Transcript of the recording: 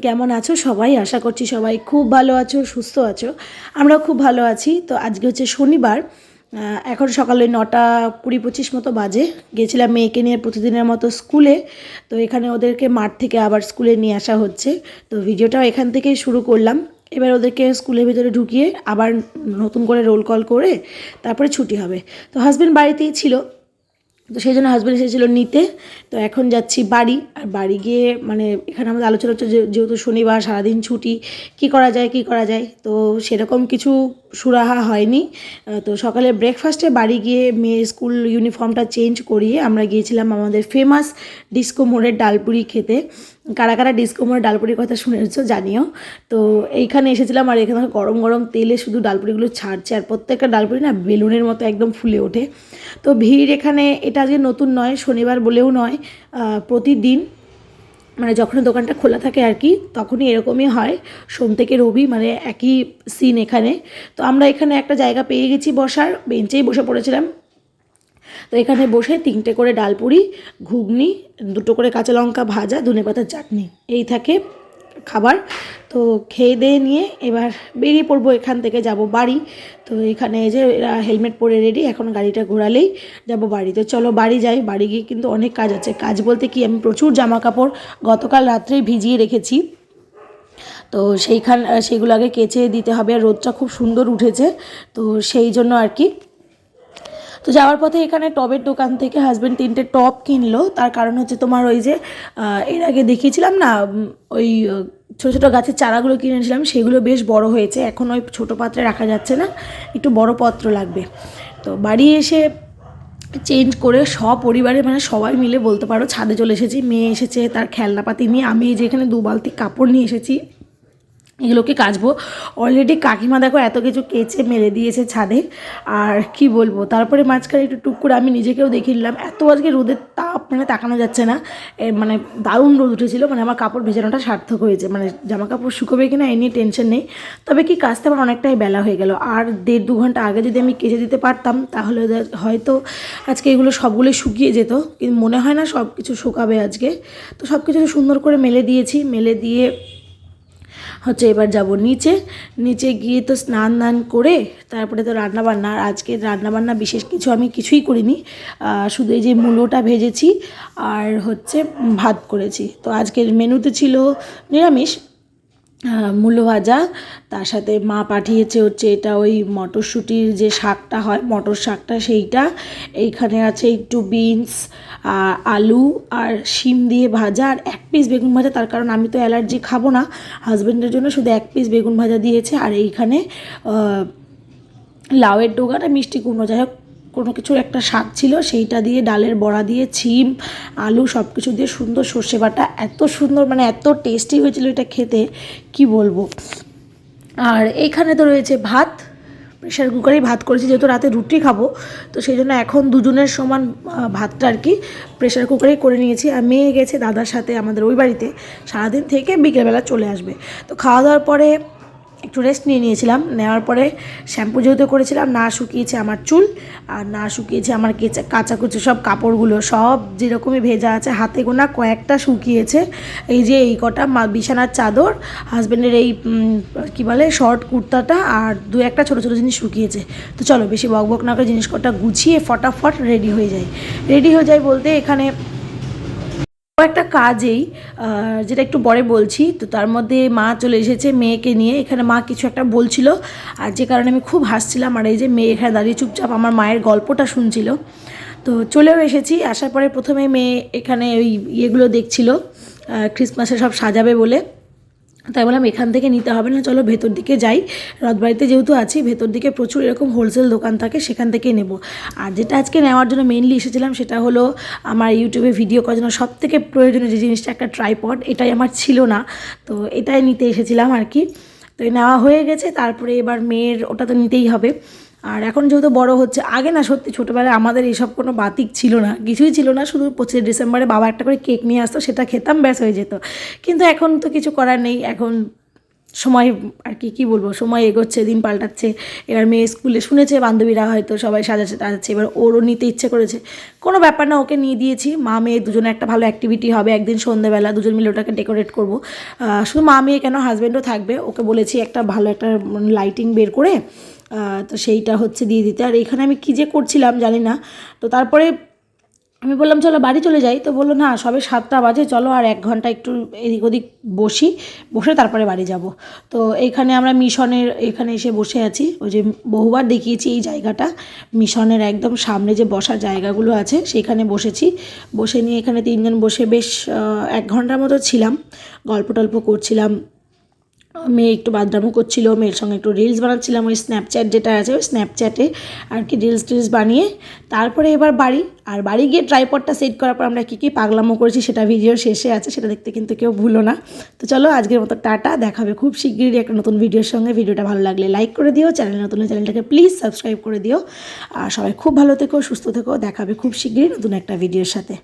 কেমন আছো সবাই? আশা করছি সবাই খুব ভালো আছো, সুস্থ আছো। আমরাও খুব ভালো আছি। তো আজকে হচ্ছে শনিবার, এখন সকালে 9:20-25 মতো বাজে। গেছিলাম মেয়েকে নিয়ে প্রতিদিনের মতো স্কুলে। তো এখানে ওদেরকে মাঠ থেকে আবার স্কুলে নিয়ে আসা হচ্ছে। তো ভিডিওটাও এখান থেকেই শুরু করলাম। এবার ওদেরকে স্কুলের ভিতরে ঢুকিয়ে আবার নতুন করে রোল কল করে তারপরে ছুটি হবে। তো হাজব্যান্ড বাড়িতেই ছিল, তো সেই জন্য হাজব্যান্ড এসেছিলো নিতে। তো এখন যাচ্ছি বাড়ি। আর বাড়ি গিয়ে মানে এখানে আমাদের আলোচনা হচ্ছে যেহেতু শনিবার সারাদিন ছুটি, কি করা যায়। তো সেরকম কিছু সুরাহা হয়নি। তো সকালে ব্রেকফাস্টে বাড়ি গিয়ে মেয়ে স্কুল ইউনিফর্মটা চেঞ্জ করিয়ে আমরা গিয়েছিলাম আমাদের ফেমাস ডিস্কো মোড়ের ডালপুরি খেতে। কারা কারা ডিস্কো মোড়ের ডালপুরির কথা শুনেছো জানিও। তো এইখানে এসেছিলাম, আর এখানে গরম গরম তেলে শুধু ডালপুরিগুলো ছাড়ছে, আর প্রত্যেকটা ডালপুরি না বেলুনের মতো একদম ফুলে ওঠে। তো ভিড় এখানে, এটা আজকে নতুন নয়, শনিবার বলেও নয়, প্রতিদিন মানে যখন দোকানটা খোলা থাকে আর কি, তখনই এরকমই হয়। সোম থেকে রবি মানে একই সিন এখানে। তো আমরা এখানে একটা জায়গা পেয়ে গেছি বসার, বেঞ্চেই বসে পড়েছিলাম। তো এখানে বসে 3টে করে ডালপুরি, ঘুগনি, 2টো করে কাঁচা লঙ্কা ভাজা, ধনেপাতার চাটনি, এই থাকে খাবার। তো খেয়ে দিয়ে নিয়ে এবার বেরিয়ে পড়বো, এখান থেকে যাব বাড়ি। তো এখানে যে এরা হেলমেট পরে রেডি, এখন গাড়িটা ঘোরালেই যাব বাড়ি। তো চলো বাড়ি যাই। বাড়ি গিয়ে কিন্তু অনেক কাজ আছে। কাজ বলতে কি, আমি প্রচুর জামা কাপড় গতকাল রাত্রেই ভিজিয়ে রেখেছি। তো সেগুলো আগে কেচে দিতে হবে, আর রোদটা খুব সুন্দর উঠেছে, তো সেই জন্য আর কি। তো যাওয়ার পথে এখানে টবের দোকান থেকে হাজব্যান্ড 3টে টব কিনলো। তার কারণ হচ্ছে তোমার ওই যে এর আগে দেখিয়েছিলাম না, ওই ছোটো ছোটো গাছের চারাগুলো কিনেছিলাম, সেগুলো বেশ বড় হয়েছে। এখন ওই ছোটো পাত্রে রাখা যাচ্ছে না, একটু বড় পাত্র লাগবে। তো বাড়ি এসে চেঞ্জ করে সপরিবারে মানে সবাই মিলে বলতে পারো ছাদে চলে এসেছি। মেয়ে এসেছে তার খেলনাপাতি নিয়ে, আমি যে এখানে 2 বালতি কাপড় নিয়ে এসেছি, এগুলোকে কাচবো। অলরেডি কাকিমা দেখো এত কিছু কেচে মেলে দিয়েছে ছাদে, আর কি বলবো। তারপরে মাঝখানে একটু টুক করে আমি নিজেকেও দেখে নিলাম। এত আজকে রোদের তাপ মানে তাকানো যাচ্ছে না, মানে দারুণ রোদ উঠেছিল। মানে আমার কাপড় ভেজানোটা সার্থক হয়েছে, মানে জামা কাপড় শুকোবে কিনা এই নিয়ে টেনশন নেই। তবে কি, কাচতে আমার অনেকটাই বেলা হয়ে গেল। আর 1.5-2 ঘন্টা আগে যদি আমি কেচে দিতে পারতাম, তাহলে হয়তো আজকে এগুলো সবগুলো শুকিয়ে যেত। কিন্তু মনে হয় না সব কিছু শুকাবে আজকে। তো সব কিছু সুন্দর করে মেলে দিয়েছি। মেলে দিয়ে হচ্ছে এবার যাব নিচে গিয়ে তো স্নান করে তারপরে তো রান্নাবান্না। আর আজকে রান্নাবান্না বিশেষ কিছু আমি কিছুই করিনি, শুধু এই যে মূলোটা ভেজেছি আর হচ্ছে ভাত করেছি। তো আজকের মেনুতে ছিল নিরামিষ, মূলো ভাজা, তার সাথে মা পাঠিয়েছে হচ্ছে এটা ওই মটরশুঁটির যে শাকটা হয়, মটর শাকটা, সেইটা। এইখানে আছে একটু বিনস, আলু আর শিম দিয়ে ভাজা, আর 1 পিস বেগুন ভাজা। তার কারণ আমি তো অ্যালার্জি খাবো না, হাজব্যান্ডের জন্য শুধু 1 পিস বেগুন ভাজা দিয়েছে। আর এইখানে লাউয়ের ডোগাটা, মিষ্টি কুমড়ো, যাই হোক কোনো কিছুর একটা শাক ছিল, সেইটা দিয়ে ডালের বড়া দিয়ে ছিম আলু সব কিছু দিয়ে সুন্দর সর্ষে বাটা, এত সুন্দর মানে এত টেস্টি হয়েছিল এটা খেতে, কি বলবো। আর এইখানে তো রয়েছে ভাত, প্রেশার কুকারেই ভাত করেছি, যেহেতু রাতে রুটি খাবো, তো সেই জন্য এখন দুজনের সমান ভাতটা আর কি প্রেশার কুকারেই করে নিয়েছি। আর মেয়ে গেছে দাদার সাথে আমাদের ওই বাড়িতে, সারাদিন থেকে বিকেলবেলা চলে আসবে। তো খাওয়া দাওয়ার পরে একটু রেস্ট নিয়েছিলাম। নেওয়ার পরে শ্যাম্পু যেহেতু করেছিলাম, না শুকিয়েছে আমার চুল, আর না শুকিয়েছে আমার কাচাকুচি সব কাপড়গুলো, সব যেরকমই ভেজা আছে, হাতে গোনা কয়েকটা শুকিয়েছে। এই যে এই কটা বিছানার চাদর, হাজব্যান্ডের এই কী বলে শর্ট কুর্তাটা, আর 2-1টা ছোটো ছোটো জিনিস শুকিয়েছে। তো চলো বেশি বকবক না করে জিনিসপত্রটা গুছিয়ে ফটাফট রেডি হয়ে যাই বলতে এখানে একটা কাজেই, যেটা একটু পরে বলছি। তো তার মধ্যে মা চলে এসেছে মেয়েকে নিয়ে। এখানে মা কিছু একটা বলছিল, আর যে কারণে আমি খুব হাসছিলাম। আর এই যে মেয়ে এখানে দাঁড়িয়ে চুপচাপ আমার মায়ের গল্পটা শুনছিল। তো চলেও এসেছি। আসার পরে প্রথমে মেয়ে এখানে ওই ইয়েগুলো দেখছিল, ক্রিসমাসে সব সাজাবে বলে। তাই বললাম এখান থেকে নিতে হবে না, চলো ভেতর দিকে যাই। রথবাড়িতে যেহেতু আছি, ভেতর দিকে প্রচুর এরকম হোলসেল দোকান থাকে, সেখান থেকেই নেব। আর যেটা আজকে নেওয়ার জন্য মেইনলি এসেছিলাম, সেটা হলো আমার ইউটিউবে ভিডিও করার জন্য সবথেকে প্রয়োজনীয় যে জিনিসটা, একটা ট্রাইপড। এটাই আমার ছিল না, তো এটাই নিতে এসেছিলাম আর কি। তো নেওয়া হয়ে গেছে। তারপরে এবার মেয়ের ওটা তো নিতেই হবে। আর এখন যেহেতু বড় হচ্ছে, আগে না সত্যি ছোটোবেলায় আমাদের এইসব কোনো বাতিক ছিল না, কিছুই ছিল না। শুধু 25 ডিসেম্বরে বাবা একটা করে কেক নিয়ে আসতো, সেটা খেতাম, ব্যাস হয়ে যেত। কিন্তু এখন তো কিছু করার নেই, এখন সময় আর কি বলবো, সময় এগোচ্ছে, দিন পাল্টাচ্ছে। এবার মেয়ে স্কুলে শুনেছে বান্ধবীরা হয়তো সবাই সাজাচ্ছে, এবার ওরও নিতে ইচ্ছে করেছে। কোনো ব্যাপার না, ওকে নিয়ে দিয়েছি। মা মেয়ে দুজনে একটা ভালো অ্যাক্টিভিটি হবে, একদিন সন্ধ্যেবেলা দুজন মিলে ওটাকে ডেকোরেট করবো। শুধু মা মেয়ে কেন, হাজব্যান্ডও থাকবে। ওকে বলেছি একটা ভালো একটা লাইটিং বের করে তো সেইটা হচ্ছে দিয়ে দিতে। আর এখানে আমি কী যে করছিলাম জানি না। তো তারপরে আমি বললাম চলো বাড়ি চলে যাই, তো বললো না সবে 7টা বাজে, চলো আর 1 ঘন্টা একটু এদিক ওদিক বসে তারপরে বাড়ি যাব। তো এইখানে আমরা মিশনের এখানে এসে বসে আছি। ওই যে বহুবার দেখিয়েছি এই জায়গাটা, মিশনের একদম সামনে যে বসার জায়গাগুলো আছে সেইখানে বসেছি। বসে নিয়ে এখানে 3জন বসে বেশ 1 ঘন্টার মতো ছিলাম, গল্প টল্প করছিলাম। মেয়ে একটু বাথরামও করছিল, মেয়ের সঙ্গে একটু রিলস বানাচ্ছিলাম ওই স্ন্যাপচ্যাট যেটা আছে ওই স্ন্যাপচ্যাটে আর কি, রিলস টিলস বানিয়ে তারপরে এবার বাড়ি গিয়ে ট্রাইপডটা সেট করার পর আমরা কী পাগলামো করেছি সেটা ভিডিও শেষে আছে, সেটা দেখতে কিন্তু কেউ ভুলো না। তো চলো আজকের মতো টাটা, দেখাবে খুব শিগগিরই একটা নতুন ভিডিওর সঙ্গে। ভিডিওটা ভালো লাগলে লাইক করে দিও, নতুন চ্যানেলটাকে প্লিজ সাবস্ক্রাইব করে দিও। আর সবাই খুব ভালো থেকো, সুস্থ থেকো, দেখাবে খুব শিগগিরই নতুন একটা ভিডিওর সাথে।